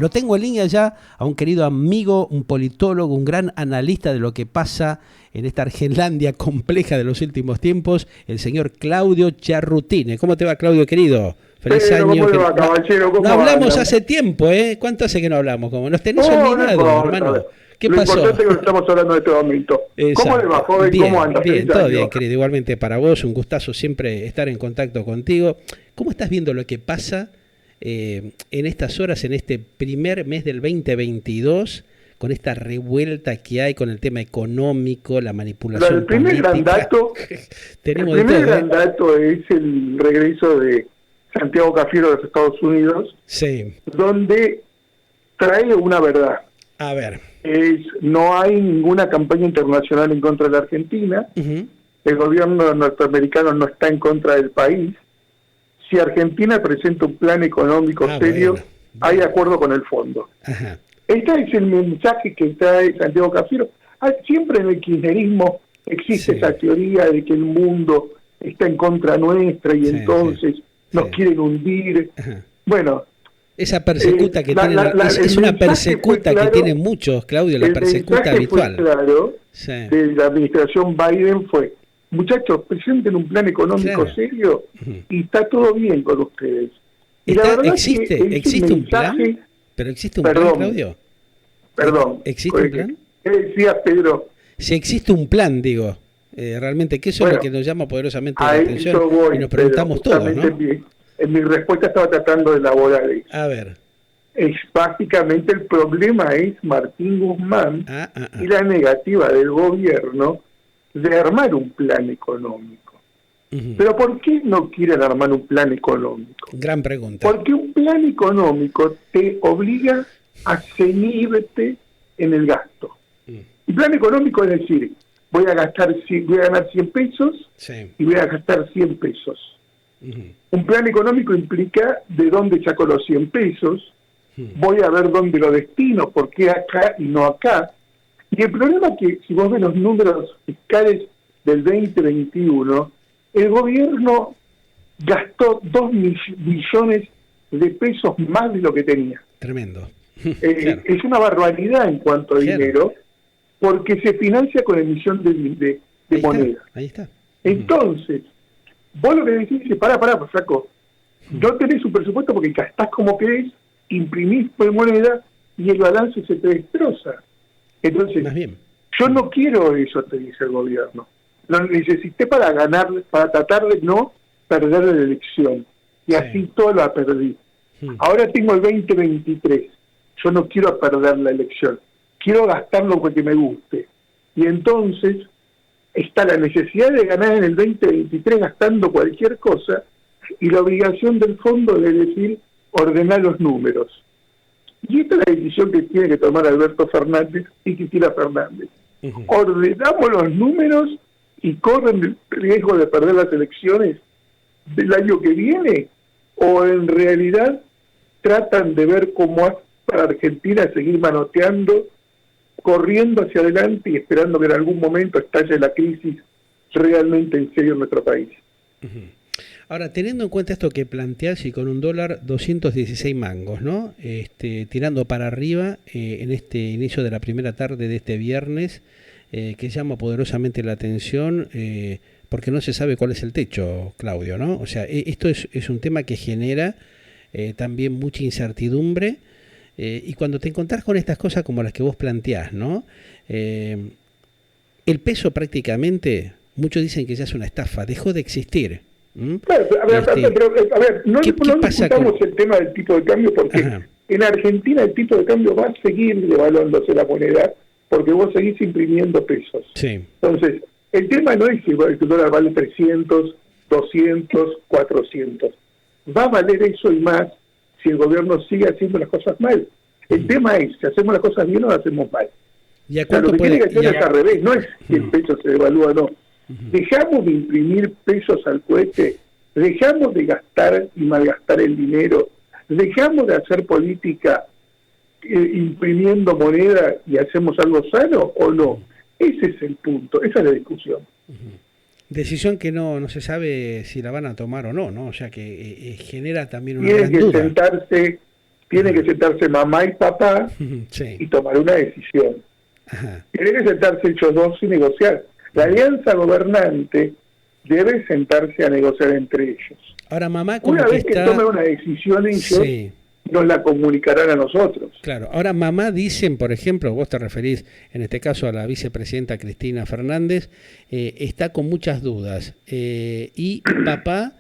Lo tengo en línea ya a un querido amigo, un politólogo, un gran analista de lo que pasa en esta Argenlandia compleja de los últimos tiempos, el señor Claudio Charrutini. ¿Cómo te va, Claudio, querido? Feliz año. ¿Cómo le va, caballero? No ¿Cómo hablamos anda? hace tiempo, ¿eh? ¿Cuánto hace que no hablamos? Como nos tenés No olvidado, importa. hermano. ¿Qué Lo pasó? importante es que estamos hablando en este momento. ¿Cómo le va, Exacto. joven? Bien, ¿Cómo anda? bien, Feliz todo año. bien, querido. Igualmente para vos, un gustazo siempre estar en contacto contigo. ¿Cómo estás viendo lo que pasa en estas horas, en este primer mes del 2022, con esta revuelta que hay con el tema económico, la manipulación El primer política? Tenemos de todo, gran dato es el regreso de Santiago Cafiero de los Estados Unidos, Sí. donde trae una verdad. A ver. No hay ninguna campaña internacional en contra de la Argentina. El gobierno norteamericano no está en contra del país. Si Argentina presenta un plan económico serio, bueno. hay acuerdo con el fondo. Ajá. Este es el mensaje que trae Santiago Cafiero. Siempre en el kirchnerismo existe esa teoría de que el mundo está en contra nuestra y entonces nos quieren hundir. Ajá. Bueno, esa persecuta que tiene, es una persecuta que tiene muchos, Claudio, la persecuta habitual. Claro, de la administración Biden fue: muchachos, presenten un plan económico serio y está todo bien con ustedes. Y la verdad ¿Existe un plan? ¿Pero existe un plan, Claudio? Perdón. ¿Existe un plan? ¿Qué decías, Pedro? Si existe un plan, digo, realmente, que eso es lo que nos llama poderosamente la atención y nos preguntamos todos, ¿no? En mi respuesta estaba tratando de elaborar eso. A ver. Básicamente el problema es Martín Guzmán y la negativa del gobierno de armar un plan económico. Pero ¿por qué no quieren armar un plan económico? Gran pregunta. Porque un plan económico te obliga a ceñirte en el gasto. Un plan económico es decir, voy a ganar 100 pesos y voy a gastar 100 pesos. Un plan económico implica de dónde saco los 100 pesos, voy a ver dónde lo destino, por qué acá y no acá. Y el problema es que si vos ves los números fiscales del 2021, el gobierno gastó 2 billones de pesos más de lo que tenía. Tremendo. Claro. Es una barbaridad en cuanto a dinero, porque se financia con emisión de moneda. Ahí está. Entonces, vos lo que decís es: pará, flaco, no tenés un presupuesto porque gastás como querés, imprimís por moneda y el balance se te destroza. Entonces, yo no quiero eso, te dice el gobierno. Lo necesité para ganar, para tratar de no perder la elección. Y así todo la perdí. Ahora tengo el 2023. Yo no quiero perder la elección. Quiero gastarlo porque me guste. Y entonces está la necesidad de ganar en el 2023 gastando cualquier cosa y la obligación del fondo de decir, ordenar los números. Y esta es la decisión que tiene que tomar Alberto Fernández y Cristina Fernández. ¿Ordenamos los números y corren el riesgo de perder las elecciones del año que viene? ¿O en realidad tratan de ver cómo hace para Argentina seguir manoteando, corriendo hacia adelante y esperando que en algún momento estalle la crisis realmente en serio en nuestro país? Ahora, teniendo en cuenta esto que planteás y con un dólar 216 mangos, ¿no? Tirando para arriba en este inicio de la primera tarde de este viernes, que llama poderosamente la atención porque no se sabe cuál es el techo, Claudio, ¿no? O sea, esto es un tema que genera también mucha incertidumbre y cuando te encontrás con estas cosas como las que vos planteás, ¿no? El peso prácticamente, muchos dicen que ya es una estafa, dejó de existir. Claro, a ver, no discutamos el tema del tipo de cambio porque en Argentina el tipo de cambio va a seguir devaluándose la moneda porque vos seguís imprimiendo pesos. Entonces, el tema no es si el dólar vale 300, 200, 400. Va a valer eso y más si el gobierno sigue haciendo las cosas mal. El tema es si hacemos las cosas bien o las hacemos mal. ¿Y a lo que tiene que hacer es al revés, no es si el peso se devalúa o no. Dejamos de imprimir pesos al cohete, dejamos de gastar y malgastar el dinero, dejamos de hacer política imprimiendo moneda y hacemos algo sano o no. Ese es el punto, esa es la discusión. Decisión que no se sabe si la van a tomar o no, ¿no? O sea que genera también una gran duda. Tienen que sentarse Tiene que sentarse mamá y papá Sí. y tomar una decisión. Ajá. Tienen que sentarse ellos dos y negociar. La alianza gobernante debe sentarse a negociar entre ellos. Ahora mamá como Una que vez que está... tomen una decisión ellos, Sí. nos la comunicarán a nosotros. Claro, ahora mamá dicen, por ejemplo, vos te referís en este caso a la vicepresidenta Cristina Fernández, está con muchas dudas y papá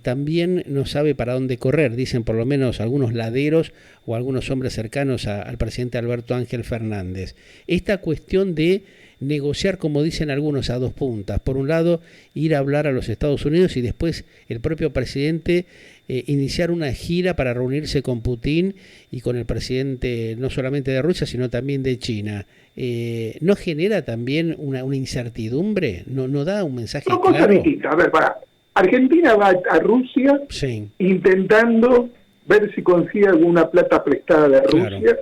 también no sabe para dónde correr, dicen por lo menos algunos laderos o algunos hombres cercanos al presidente Alberto Ángel Fernández. Esta cuestión de negociar, como dicen algunos, a dos puntas. Por un lado, ir a hablar a los Estados Unidos y después el propio presidente iniciar una gira para reunirse con Putin y con el presidente no solamente de Rusia, sino también de China. ¿No genera también una incertidumbre? ¿No da un mensaje Son cosas claro? distintas. A ver, Argentina va a Rusia Sí. intentando ver si consigue alguna plata prestada de Claro. Rusia.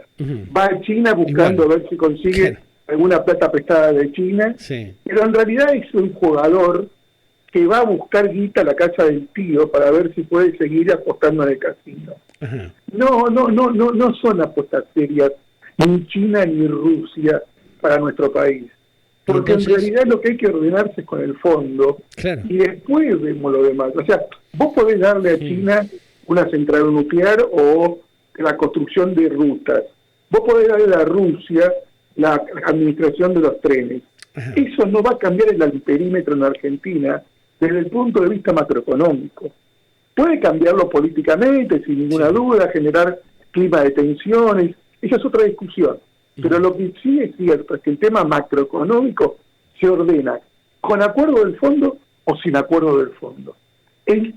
Va a China buscando Igual. ver si consigue Claro. alguna plata prestada de China. Sí. Pero en realidad es un jugador que va a buscar guita a la casa del tío para ver si puede seguir apostando en el casino. Ajá. No son apuestas serias ni China ni Rusia para nuestro país. Porque Entonces, en realidad lo que hay que ordenarse es con el fondo claro. y después vemos lo demás. O sea, vos podés darle a China una central nuclear o la construcción de rutas. Vos podés darle a Rusia la administración de los trenes. Ajá. Eso no va a cambiar el perímetro en Argentina desde el punto de vista macroeconómico. Puede cambiarlo políticamente, sin ninguna duda, generar clima de tensiones, esa es otra discusión. Pero lo que sí es cierto es que el tema macroeconómico se ordena con acuerdo del fondo o sin acuerdo del fondo.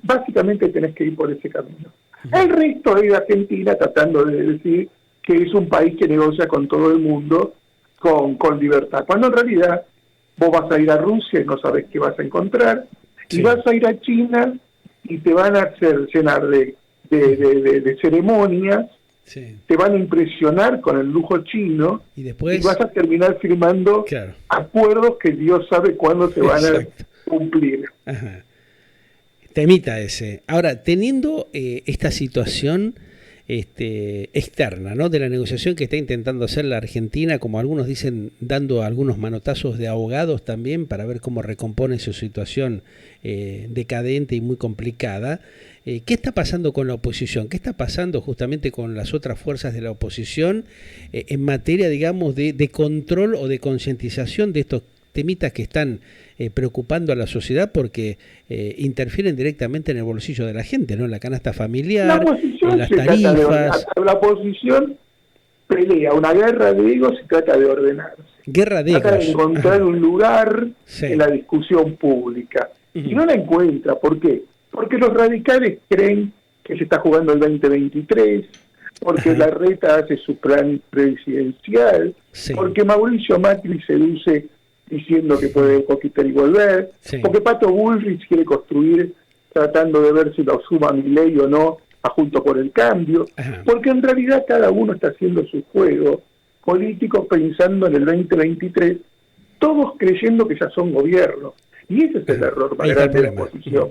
Básicamente tenés que ir por ese camino. El resto es Argentina tratando de decir que es un país que negocia con todo el mundo con libertad. Cuando en realidad vos vas a ir a Rusia y no sabes qué vas a encontrar, y vas a ir a China y te van a hacer llenar de ceremonias, te van a impresionar con el lujo chino y después vas a terminar firmando acuerdos que Dios sabe cuándo se van a cumplir. Ajá. Temita ese. Ahora, teniendo esta situación externa, ¿no?, de la negociación que está intentando hacer la Argentina, como algunos dicen, dando algunos manotazos de ahogados también para ver cómo recompone su situación decadente y muy complicada. ¿Qué está pasando con la oposición? ¿Qué está pasando justamente con las otras fuerzas de la oposición en materia, digamos, de control o de concientización de estos temitas que están preocupando a la sociedad porque interfieren directamente en el bolsillo de la gente, ¿no? En la canasta familiar, en las tarifas? La oposición pelea una guerra de egos y trata de ordenarse. Guerra de egos. Trata de encontrar un lugar en la discusión pública. Y no la encuentra. ¿Por qué? Porque los radicales creen que se está jugando el 2023, porque Larreta hace su plan presidencial, porque Mauricio Macri seduce diciendo que puede conquistar y volver, porque Pato Bullrich quiere construir tratando de ver si lo suma Milei o no a Juntos por el Cambio, porque en realidad cada uno está haciendo su juego político pensando en el 2023, todos creyendo que ya son gobierno. Y ese es el error más grande de la oposición.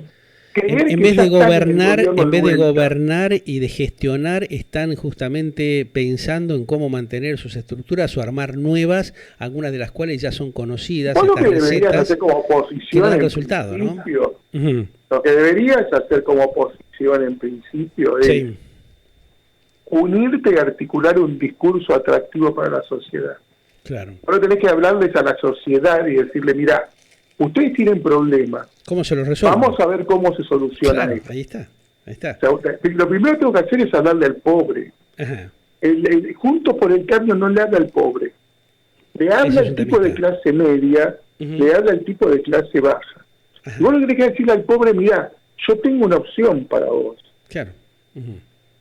En vez de gobernar y de gestionar, están justamente pensando en cómo mantener sus estructuras o armar nuevas, algunas de las cuales ya son conocidas. Lo que deberías hacer como oposición en resultado, principio, ¿no? Lo que deberías hacer como oposición en principio es unirte y articular un discurso atractivo para la sociedad. Claro. Ahora tenés que hablarles a la sociedad y decirle, mirá, ustedes tienen problemas. ¿Cómo se los resuelven? Vamos a ver cómo se soluciona esto. Ahí está. O sea, lo primero que tengo que hacer es hablarle al pobre. Juntos por el Cambio no le habla al pobre. Le habla al tipo de clase media, le habla al tipo de clase baja. Y vos le tenés que decirle al pobre, mirá, yo tengo una opción para vos. Claro.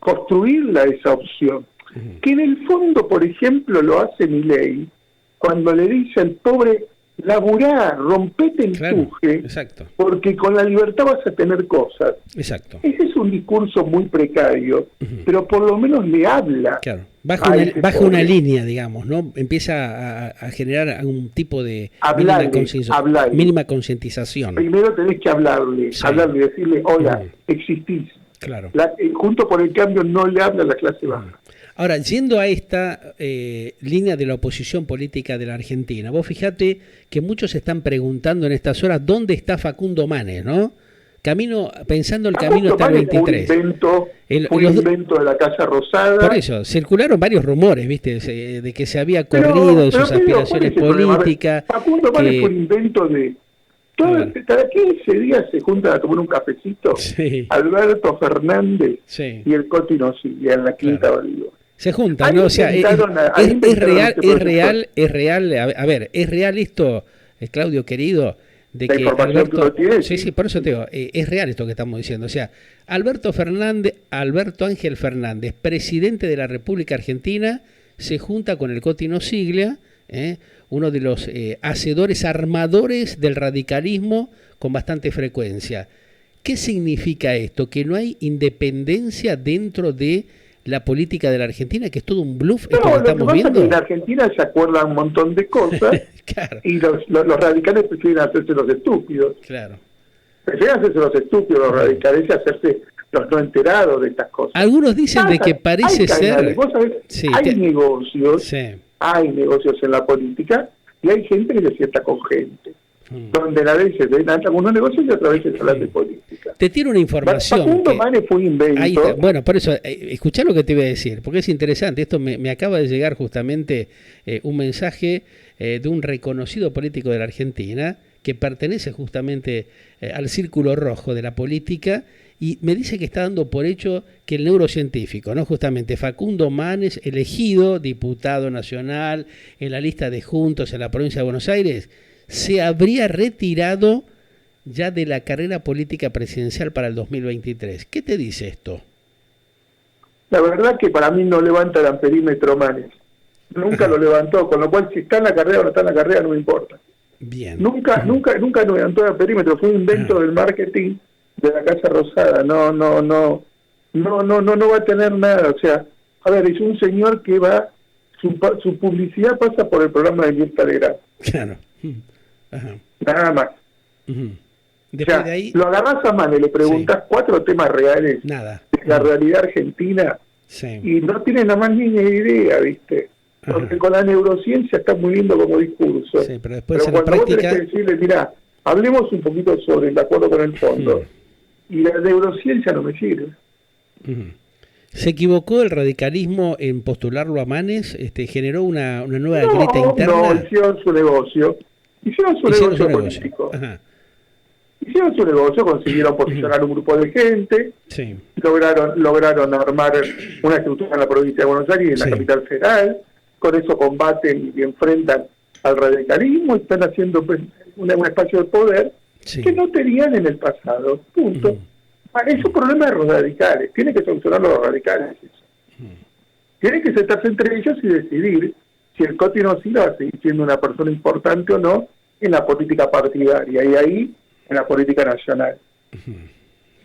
Construirla esa opción. Que en el fondo, por ejemplo, lo hace Milei cuando le dice al pobre, laburá, rompete el tuje, porque con la libertad vas a tener cosas. Exacto. Ese es un discurso muy precario, pero por lo menos le habla. Claro. Baja una línea, digamos, ¿no? Empieza a generar algún tipo de mínima concientización. Primero tenés que hablarle y decirle, hola, existís, Claro. Junto por el Cambio no le habla a la clase baja. Ahora, yendo a esta línea de la oposición política de la Argentina, vos fíjate que muchos se están preguntando en estas horas dónde está Facundo Manes, ¿no? Pensando el camino hasta el 23. Un invento de la Casa Rosada. Por eso, circularon varios rumores, ¿viste? De que se había corrido de sus aspiraciones políticas. Facundo Manes fue un invento de... Cada 15 días se juntan a tomar un cafecito Alberto Fernández y el Coti Nocilla en la Quinta Bolívar. Se juntan, ¿no? O sea, es real. A ver, es real esto, Claudio querido, de que Alberto, sí, por eso te digo, es real esto que estamos diciendo. O sea, Alberto Ángel Fernández, presidente de la República Argentina, se junta con el Coti Nocilla, uno de los hacedores, armadores del radicalismo con bastante frecuencia. ¿Qué significa esto? Que no hay independencia dentro de la política de la Argentina, que es todo un bluff, esto que estamos viendo. Es que en la Argentina se acuerdan un montón de cosas claro. Y los radicales prefieren hacerse los estúpidos. Claro. Prefieren hacerse los estúpidos los radicales y hacerse los no enterados de estas cosas. Algunos dicen de que parece ser... ¿Vos sabés? Hay negocios, hay negocios en la política y hay gente que se sienta con gente. Donde a veces ven algunos negocios y otras veces hablan de política. Te tiro una información. Facundo Manes fue un invento. Bueno, por eso, escuchá lo que te voy a decir, porque es interesante. Esto me acaba de llegar justamente un mensaje de un reconocido político de la Argentina que pertenece justamente al círculo rojo de la política y me dice que está dando por hecho que el neurocientífico, ¿no? Justamente Facundo Manes, elegido diputado nacional en la lista de Juntos en la provincia de Buenos Aires, se habría retirado ya de la carrera política presidencial para el 2023. ¿Qué te dice esto? La verdad que para mí no levanta el amperímetro Manes. Nunca lo levantó, con lo cual si está en la carrera o no está en la carrera no me importa. Bien. Nunca levantó el amperímetro, fue un invento del marketing de la Casa Rosada. No va a tener nada. O sea, a ver, es un señor que su publicidad pasa por el programa de Mirta Legrand. Claro. Ajá. Nada más. Después o sea, de ahí... lo agarrás a mano y le preguntas 4 temas reales de la realidad argentina y no tiene nada más ni idea, ¿viste? Porque con la neurociencia está muy lindo como discurso. Sí, pero después en la práctica... vos tenés que decirle, mirá, hablemos un poquito sobre el acuerdo con el fondo. Y la neurociencia no me sirve. ¿Se equivocó el radicalismo en postularlo a Manes? ¿Generó una nueva grieta interna? No, hicieron su negocio. Hicieron su negocio político. Hicieron su negocio, consiguieron posicionar un grupo de gente, lograron armar una estructura en la provincia de Buenos Aires y en la capital federal, con eso combaten y enfrentan al radicalismo y están haciendo un espacio de poder que no tenían en el pasado. Punto. Es un problema de los radicales, tienen que solucionarlo los radicales. Tienen que sentarse entre ellos y decidir si el Coti Nocilla va a seguir siendo una persona importante o no en la política partidaria y ahí en la política nacional.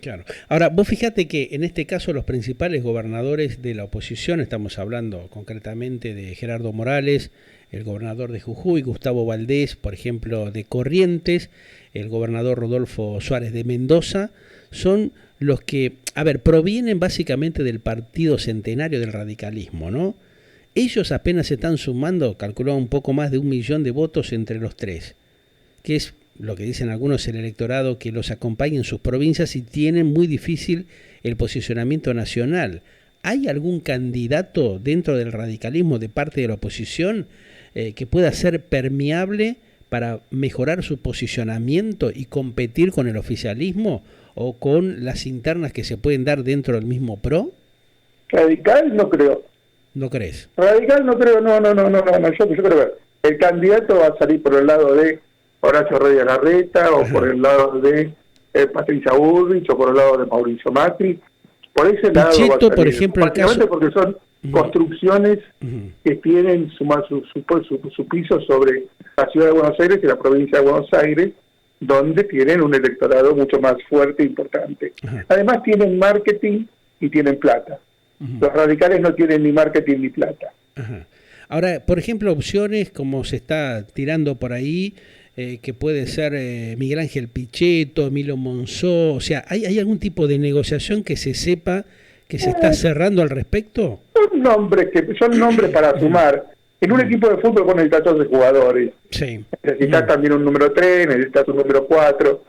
Claro. Ahora, vos fíjate que en este caso los principales gobernadores de la oposición, estamos hablando concretamente de Gerardo Morales, el gobernador de Jujuy, Gustavo Valdés, por ejemplo, de Corrientes, el gobernador Rodolfo Suárez de Mendoza, son los que, provienen básicamente del partido centenario del radicalismo, ¿no? Ellos apenas se están sumando, calculó un poco más de 1 millón de votos entre los tres, que es lo que dicen algunos, el electorado que los acompaña en sus provincias y tienen muy difícil el posicionamiento nacional. ¿Hay algún candidato dentro del radicalismo de parte de la oposición que pueda ser permeable para mejorar su posicionamiento y competir con el oficialismo o con las internas que se pueden dar dentro del mismo PRO? Radical no creo. ¿No crees? Radical no creo, no, yo creo que el candidato va a salir por el lado de Horacio Reyes Larreta o por el lado de Patricia Bullrich o por el lado de Mauricio Macri. Por ese lado va a salir, por ejemplo, el caso... porque son construcciones que tienen su piso sobre la ciudad de Buenos Aires y la provincia de Buenos Aires, donde tienen un electorado mucho más fuerte e importante. Además tienen marketing y tienen plata. Los radicales no tienen ni marketing ni plata. Ahora, por ejemplo, opciones como se está tirando por ahí, que puede ser Miguel Ángel Pichetto, Emilio Monzó, o sea, ¿hay algún tipo de negociación que se sepa que se está cerrando al respecto? Son nombres para sumar. En un equipo de fútbol vos necesitas 12 jugadores. Sí. Necesitas también un número 3, necesitas un número 4,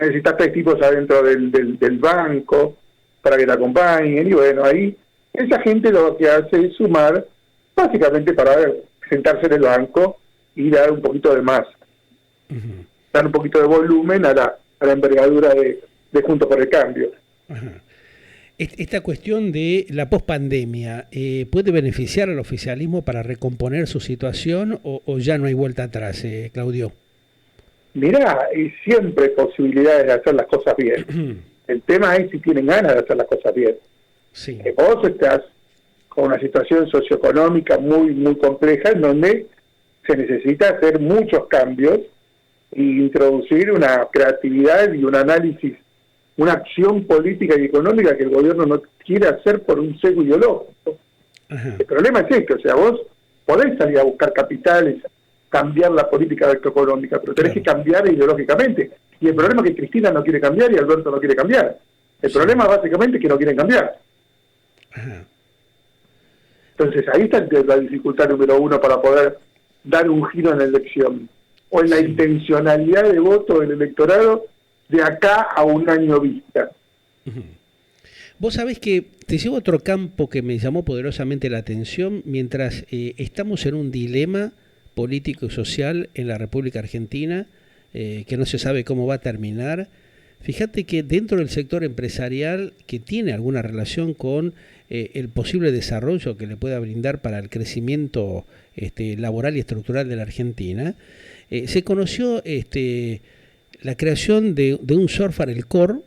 necesitas 3 tipos adentro del banco para que te acompañen. Y bueno, ahí esa gente lo que hace es sumar, básicamente para sentarse en el banco y dar un poquito de masa. Dar un poquito de volumen a la envergadura de Juntos por el Cambio. Ajá. Esta cuestión de la pospandemia, ¿puede beneficiar al oficialismo para recomponer su situación o ya no hay vuelta atrás, Claudio? Mirá, hay siempre posibilidades de hacer las cosas bien. El tema es si tienen ganas de hacer las cosas bien. Sí. Vos estás con una situación socioeconómica muy, muy compleja en donde se necesita hacer muchos cambios e introducir una creatividad y un análisis, una acción política y económica que el gobierno no quiere hacer por un sesgo ideológico. Ajá. El problema es este, o sea, vos podés salir a buscar capitales, cambiar la política económica, pero tenés que cambiar ideológicamente. Y el problema es que Cristina no quiere cambiar y Alberto no quiere cambiar. El problema básicamente es que no quieren cambiar. Ajá. Entonces ahí está la dificultad número uno para poder dar un giro en la elección, o en la intencionalidad de voto del electorado de acá a un año vista. Vos sabés que te llevo a otro campo que me llamó poderosamente la atención mientras estamos en un dilema político y social en la República Argentina que no se sabe cómo va a terminar. Fíjate que dentro del sector empresarial que tiene alguna relación con el posible desarrollo que le pueda brindar para el crecimiento laboral y estructural de la Argentina, se conoció la creación de un software, el CORE.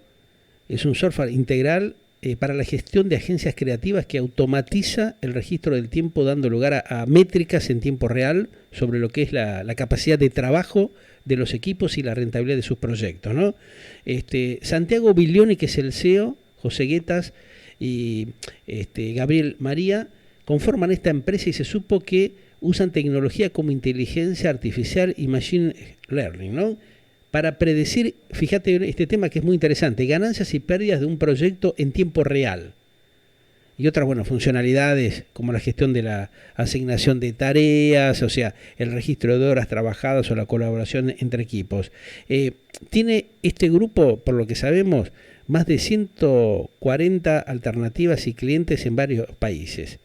Es un software integral para la gestión de agencias creativas que automatiza el registro del tiempo, dando lugar a métricas en tiempo real sobre lo que es la capacidad de trabajo de los equipos y la rentabilidad de sus proyectos, ¿no? Santiago Bilioni, que es el CEO, José Guetas y Gabriel María conforman esta empresa y se supo que usan tecnología como inteligencia artificial y machine learning, ¿no?, para predecir, fíjate este tema que es muy interesante, ganancias y pérdidas de un proyecto en tiempo real. Y otras, funcionalidades como la gestión de la asignación de tareas, o sea, el registro de horas trabajadas o la colaboración entre equipos. Tiene este grupo, por lo que sabemos, más de 140 alternativas y clientes en varios países.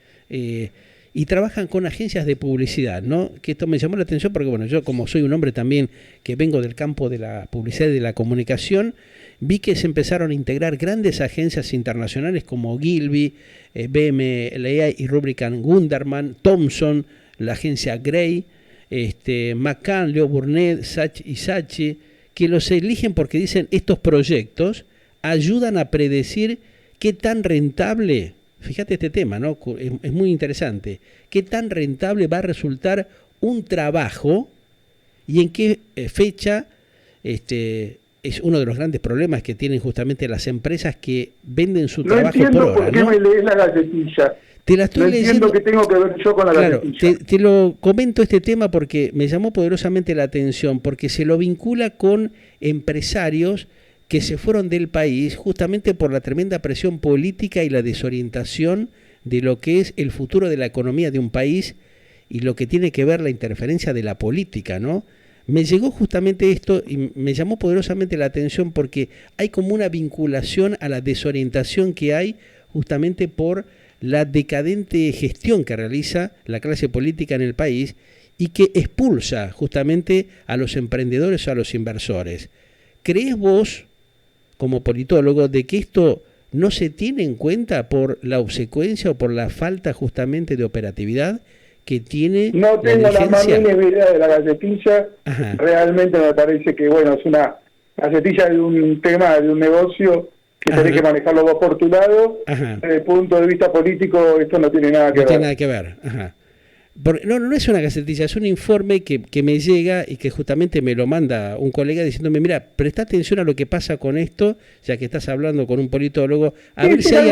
Y trabajan con agencias de publicidad, ¿no? Que esto me llamó la atención porque, yo como soy un hombre también que vengo del campo de la publicidad y de la comunicación, vi que se empezaron a integrar grandes agencias internacionales como Gilby, BMLA y Rubicon Gunderman, Thomson, la agencia Gray, McCann, Leo Burnett, Saatchi y Saatchi, que los eligen porque dicen estos proyectos ayudan a predecir qué tan rentable. Fíjate este tema, ¿no? Es muy interesante. ¿Qué tan rentable va a resultar un trabajo y en qué fecha? Es uno de los grandes problemas que tienen justamente las empresas que venden su trabajo por hora. No entiendo por qué me lees la galletilla. Te la estoy leyendo. Entiendo que tengo que ver yo con la galletilla. Te lo comento este tema porque me llamó poderosamente la atención, porque se lo vincula con empresarios que se fueron del país justamente por la tremenda presión política y la desorientación de lo que es el futuro de la economía de un país y lo que tiene que ver la interferencia de la política, ¿no? Me llegó justamente esto y me llamó poderosamente la atención porque hay como una vinculación a la desorientación que hay justamente por la decadente gestión que realiza la clase política en el país y que expulsa justamente a los emprendedores o a los inversores. ¿Crees vos, como politólogo, de que esto no se tiene en cuenta por la obsecuencia o por la falta justamente de operatividad que tiene no tengo la más mínima idea de la galletilla? Ajá. Realmente me parece que es una galletilla de un tema, de un negocio que tenés que manejarlo vos por tu lado. Desde el punto de vista político esto no tiene nada que ver. No tiene nada que ver. Ajá. No es una gacetilla, es un informe que me llega y que justamente me lo manda un colega diciéndome, mira, presta atención a lo que pasa con esto, ya que estás hablando con un politólogo, a ver si hay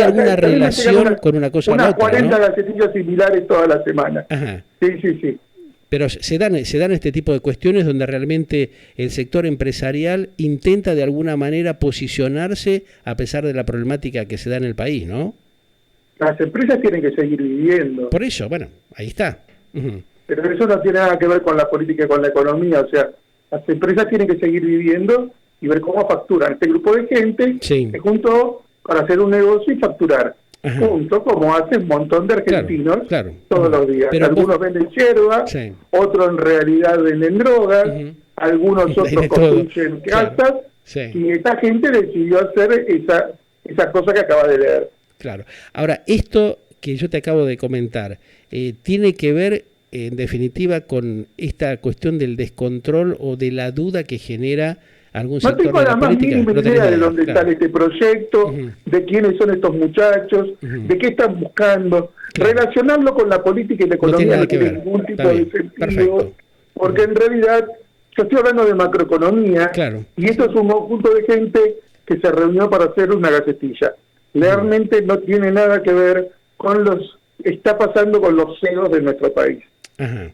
alguna relación con una cosa o la otra. Unas 40 gacetillas similares toda la semana. Ajá. Sí. Pero se dan este tipo de cuestiones donde realmente el sector empresarial intenta de alguna manera posicionarse a pesar de la problemática que se da en el país, ¿no? Las empresas tienen que seguir viviendo. Por eso, bueno, ahí está. Uh-huh. Pero eso no tiene nada que ver con la política y con la economía. O sea, las empresas tienen que seguir viviendo y ver cómo facturan. Este grupo de gente se juntó para hacer un negocio y facturar. Ajá. Punto, como hace un montón de argentinos todos los días. Pero algunos venden yerba, otros en realidad venden drogas, algunos otros construyen casas, y esta gente decidió hacer esa cosa que acaba de leer. Claro. Ahora, esto que yo te acabo de comentar, tiene que ver, en definitiva, con esta cuestión del descontrol o de la duda que genera algún sector de la política. No tengo la más mínima idea de dónde sale este proyecto, de quiénes son estos muchachos, de qué están buscando. Relacionarlo con la política y la economía no tiene ningún tipo de sentido, porque en realidad yo estoy hablando de macroeconomía, y esto es un conjunto de gente que se reunió para hacer una gacetilla. Realmente no tiene nada que ver con está pasando con los CEOs de nuestro país. Ajá.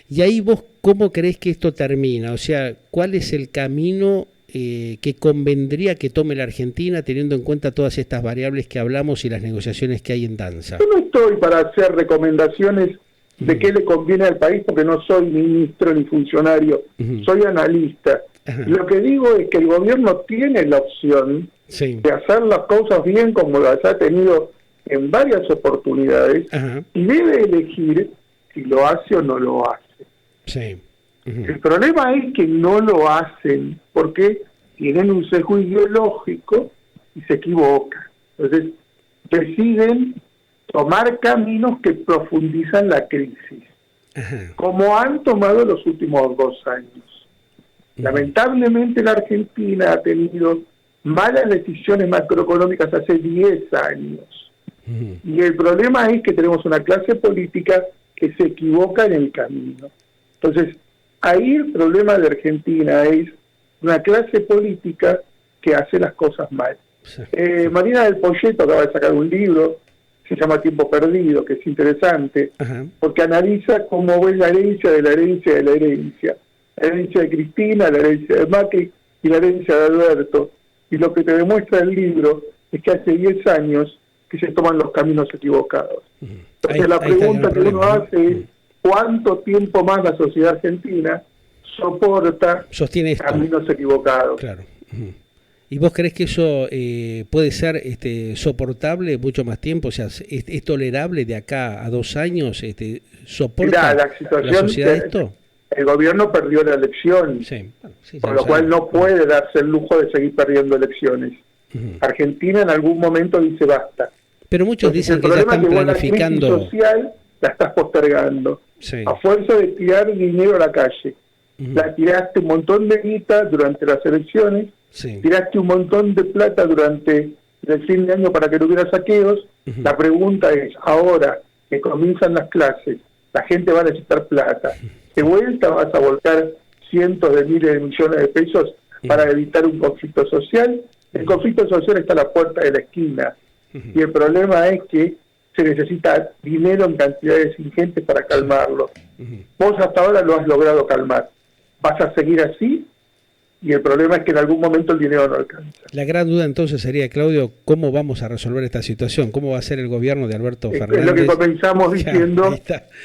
Y ahí vos, ¿cómo crees que esto termina? O sea, ¿cuál es el camino que convendría que tome la Argentina teniendo en cuenta todas estas variables que hablamos y las negociaciones que hay en danza? Yo no estoy para hacer recomendaciones de qué le conviene al país porque no soy ministro ni funcionario, soy analista. Lo que digo es que el gobierno tiene la opción de hacer las cosas bien como las ha tenido en varias oportunidades y debe elegir si lo hace o no lo hace. El problema es que no lo hacen porque tienen un sesgo ideológico y se equivocan. Entonces deciden tomar caminos que profundizan la crisis, como han tomado los últimos 2 años. Lamentablemente la Argentina ha tenido malas decisiones macroeconómicas hace 10 años. Y el problema es que tenemos una clase política que se equivoca en el camino. Entonces, ahí el problema de Argentina es una clase política que hace las cosas mal. Marina del Poyeto acaba de sacar un libro, se llama Tiempo Perdido, que es interesante, porque analiza cómo es la herencia de la herencia de la herencia. La herencia de Cristina, la herencia de Macri y la herencia de Alberto. Y lo que te demuestra el libro es que hace 10 años que se toman los caminos equivocados. Entonces la pregunta que uno hace es ¿cuánto tiempo más la sociedad argentina sostiene caminos equivocados? Claro. ¿Y vos crees que eso puede ser soportable mucho más tiempo? O sea, ¿es tolerable de acá a 2 años? ¿Soporta la sociedad esto? El gobierno perdió la elección, con lo cual no puede darse el lujo de seguir perdiendo elecciones. Argentina en algún momento dice basta. Pero muchos dicen que ya están planificando. La crisis social la estás postergando. A fuerza de tirar dinero a la calle. La tiraste un montón de guita durante las elecciones, tiraste un montón de plata durante el fin de año para que no hubiera saqueos. La pregunta es, ahora que comienzan las clases, la gente va a necesitar plata. ¿De vuelta vas a volcar cientos de miles de millones de pesos para evitar un conflicto social? El conflicto social está a la puerta de la esquina. Y el problema es que se necesita dinero en cantidades ingentes para calmarlo. Vos hasta ahora lo has logrado calmar. ¿Vas a seguir así? Y el problema es que en algún momento el dinero no alcanza. La gran duda entonces sería, Claudio, ¿cómo vamos a resolver esta situación? ¿Cómo va a ser el gobierno de Alberto Fernández? Es lo que comenzamos diciendo.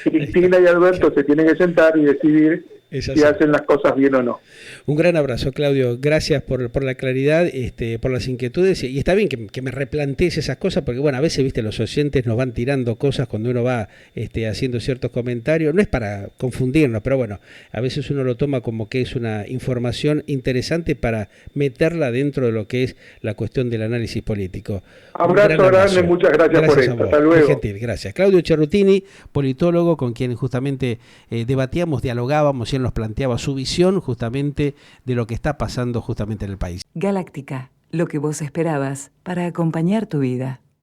Cristina y Alberto se tienen que sentar y decidir si hacen las cosas bien o no. Un gran abrazo, Claudio. Gracias por la claridad, por las inquietudes. Y está bien que me replantees esas cosas, porque bueno, a veces, viste, los oyentes nos van tirando cosas cuando uno va haciendo ciertos comentarios. No es para confundirnos, pero bueno, a veces uno lo toma como que es una información interesante para meterla dentro de lo que es la cuestión del análisis político. Abrazo grande, muchas gracias por esto. Hasta luego. Muy gentil, gracias. Claudio Cerrutini, politólogo, con quien justamente debatíamos, dialogábamos y él nos planteaba su visión justamente de lo que está pasando justamente en el país. Galáctica, lo que vos esperabas para acompañar tu vida.